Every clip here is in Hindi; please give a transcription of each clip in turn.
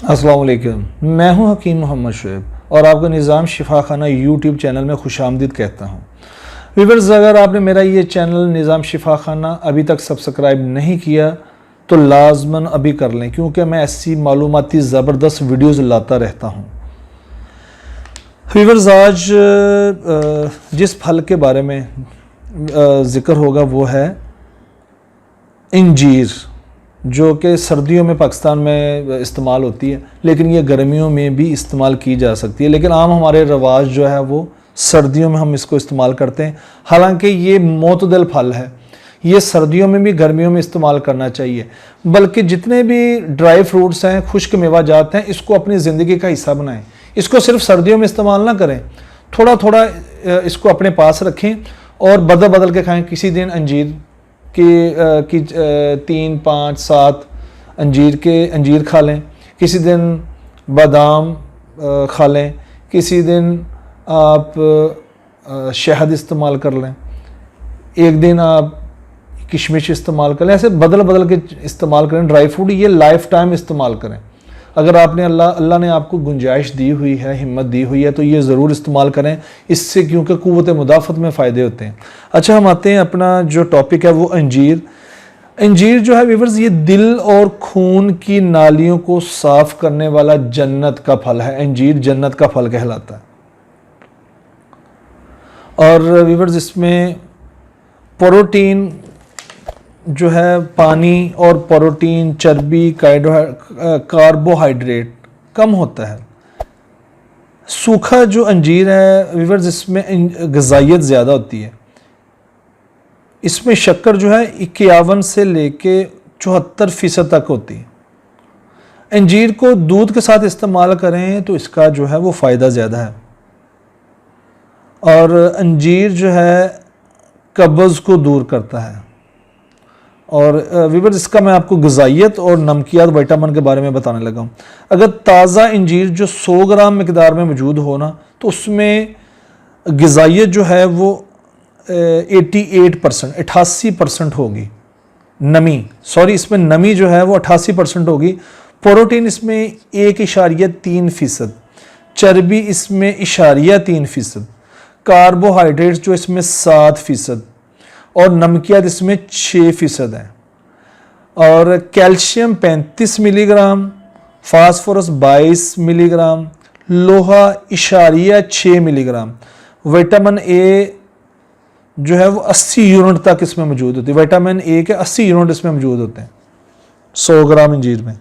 अस्सलाम वालेकुम, मैं हूं हकीम मोहम्मद शुएब और आपको निज़ाम शिफा खाना यूट्यूब चैनल में खुशामदीद कहता हूं। व्यूअर्स, अगर आपने मेरा ये चैनल निज़ाम शिफा खाना अभी तक सब्सक्राइब नहीं किया तो लाजमन अभी कर लें, क्योंकि मैं ऐसी मालूमाती ज़बरदस्त वीडियोज़ लाता रहता हूँ। व्यूअर्स, आज जिस फल के बारे में ज़िक्र होगा वो है इंजीर, जो कि सर्दियों में पाकिस्तान में इस्तेमाल होती है, लेकिन ये गर्मियों में भी इस्तेमाल की जा सकती है। लेकिन आम हमारे रवाज जो है वो सर्दियों में हम इसको इस्तेमाल करते हैं। हालांकि ये मोतदल फल है, ये सर्दियों में भी गर्मियों में इस्तेमाल करना चाहिए। बल्कि जितने भी ड्राई फ्रूट्स हैं, खुश्क मेवाजात हैं, इसको अपनी ज़िंदगी का हिस्सा बनाएं। इसको सिर्फ सर्दियों में इस्तेमाल ना करें, थोड़ा थोड़ा इसको अपने पास रखें और बदल बदल के खाएँ। किसी दिन अंजीर की 3, 5, 7 अंजीर खा लें, किसी दिन बादाम खा लें, किसी दिन आप शहद इस्तेमाल कर लें, एक दिन आप किशमिश इस्तेमाल करें। ऐसे बदल बदल के इस्तेमाल करें। ड्राई फ्रूट ये लाइफ टाइम इस्तेमाल करें। अगर आपने अल्लाह ने आपको गुंजाइश दी हुई है, हिम्मत दी हुई है, तो ये ज़रूर इस्तेमाल करें इससे, क्योंकि क़ुव्वत मुदाफ़त में फ़ायदे होते हैं। अच्छा, हम आते हैं, अपना जो टॉपिक है वो अंजीर। अंजीर जो है व्यूअर्स, ये दिल और खून की नालियों को साफ़ करने वाला जन्नत का फल है। अंजीर जन्नत का फल कहलाता है। और व्यूअर्स, इसमें प्रोटीन जो है, पानी और प्रोटीन, चर्बी, कार्बोहाइड्रेट कम होता है। सूखा जो अंजीर है व्यूअर्स, इसमें ग़िज़ाइयत ज़्यादा होती है। इसमें शक्कर जो है 51 से लेके 74% तक होती है। अंजीर को दूध के साथ इस्तेमाल करें तो इसका जो है वो फ़ायदा ज़्यादा है। और अंजीर जो है कब्ज़ को दूर करता है। और व्यूअर्स, इसका मैं आपको ग़िज़ाइयत और नमकियात, विटामिन के बारे में बताने लगा हूँ। अगर ताज़ा अंजीर जो 100 ग्राम मिकदार में मौजूद हो ना, तो उसमें ग़िज़ाइयत जो है वो 88% होगी। इसमें नमी जो है वो 88% होगी। प्रोटीन इसमें 1.3%, चर्बी इसमें 0.3%, कार्बोहाइड्रेट्स जो इसमें 7% और नमकियात इसमें 6% है। और कैल्शियम 35 मिलीग्राम, फास्फोरस 22 मिलीग्राम, लोहा 6 मिलीग्राम, विटामिन ए जो है वो 80 यूनिट तक इसमें मौजूद होती है। विटामिन ए के 80 यूनिट इसमें मौजूद होते हैं 100 ग्राम अंजीर में।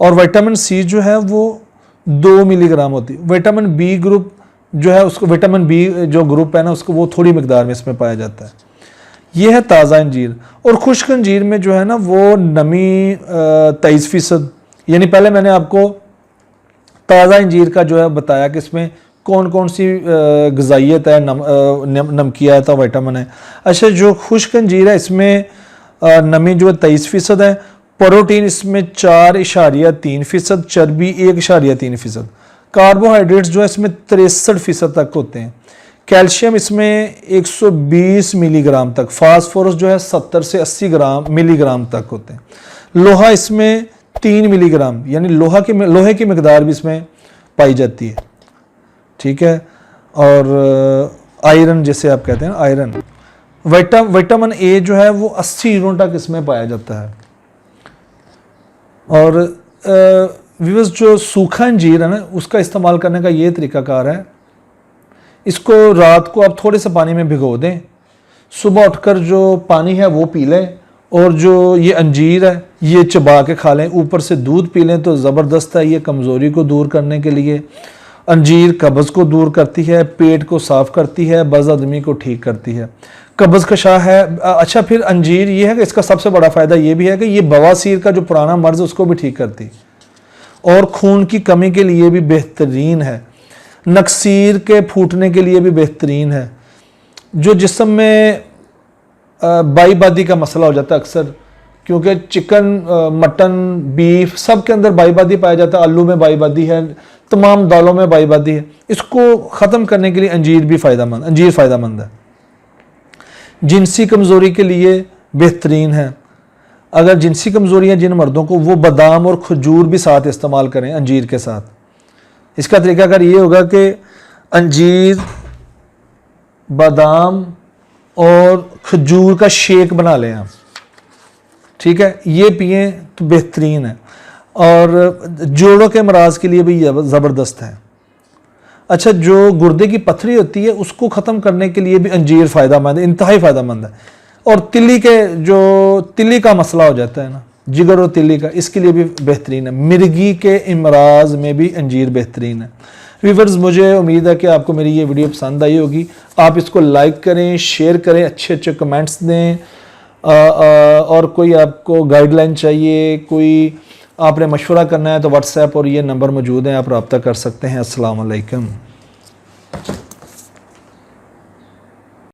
और विटामिन सी जो है वो 2 मिलीग्राम होती है। विटामिन बी ग्रुप जो है, उसको विटामिन बी जो ग्रुप है ना, उसको वो थोड़ी मिकदार में इसमें पाया जाता है। ये है ताज़ा अंजीर। और खुश्क अंजीर में जो है ना वो नमी 23%। यानी पहले मैंने आपको ताज़ा अंजीर का जो है बताया कि इसमें कौन कौन सी ग़िज़ाइयत है, नमकियात और विटामिन है। अच्छा, जो खुश्क अंजीर है इसमें नमी जो है 23% है, प्रोटीन इसमें 4.3%, चर्बी 1.3%, कार्बोहाइड्रेट्स जो है इसमें 63% तक होते हैं, कैल्शियम इसमें 120 मिलीग्राम तक, फास्फोरस जो है 70 से 80 मिलीग्राम तक होते हैं, लोहा इसमें 3 मिलीग्राम, यानी लोहे की मिकदार भी इसमें पाई जाती है। ठीक है। और आयरन, जैसे आप कहते हैं आयरन, विटामिन ए जो है वो 80 यूनिट तक इसमें पाया जाता है। और व्यूअर्स, जो सूखा अंजीर है ना, उसका इस्तेमाल करने का ये तरीकाकार है। इसको रात को आप थोड़े से पानी में भिगो दें, सुबह उठकर जो पानी है वो पी लें, और जो ये अंजीर है ये चबा के खा लें, ऊपर से दूध पी लें तो ज़बरदस्त है। ये कमज़ोरी को दूर करने के लिए, अंजीर कब्ज़ को दूर करती है, पेट को साफ़ करती है, बज़अदमी को ठीक करती है, कब्ज़ कशा है। अच्छा, फिर अंजीर ये है कि इसका सबसे बड़ा फ़ायदा ये भी है कि ये बवासीर का जो पुराना मर्ज़ उसको भी ठीक करती है, और खून की कमी के लिए भी बेहतरीन है, नक्सीर के फूटने के लिए भी बेहतरीन है। जो जिस्म में बाईबादी का मसला हो जाता है अक्सर, क्योंकि चिकन, मटन, बीफ सब के अंदर बाईबादी पाया जाता है, आलू में बाईबादी है, तमाम दालों में बाईबादी है। इसको ख़त्म करने के लिए अंजीर फ़ायदेमंद है। जिनसी कमज़ोरी के लिए बेहतरीन है। अगर जिनसी कमज़ोरियाँ जिन मर्दों को, वो बादाम और खजूर भी साथ इस्तेमाल करें अंजीर के साथ। इसका तरीकाकार ये होगा कि अंजीर, बादाम और खजूर का शेक बना लें आप, ठीक है, ये पिएं तो बेहतरीन है। और जोड़ों के मराज के लिए भी ज़बरदस्त है। अच्छा, जो गुर्दे की पथरी होती है उसको ख़त्म करने के लिए भी अंजीर फ़ायदेमंद है, इंतहाई फ़ायदेमंद है। और तिल्ली के, जो तिल्ली का मसला हो जाता है ना, जिगर और तिल्ली का, इसके लिए भी बेहतरीन है। मिर्गी के इमराज में भी अंजीर बेहतरीन है। व्यूअर्स, मुझे उम्मीद है कि आपको मेरी ये वीडियो पसंद आई होगी। आप इसको लाइक करें, शेयर करें, अच्छे अच्छे कमेंट्स दें। और कोई आपको गाइडलाइन चाहिए, कोई आपने मशवरा करना है तो व्हाट्सएप और ये नंबर मौजूद हैं, आप रब्ता कर सकते हैं। अस्सलाम वालेकुम।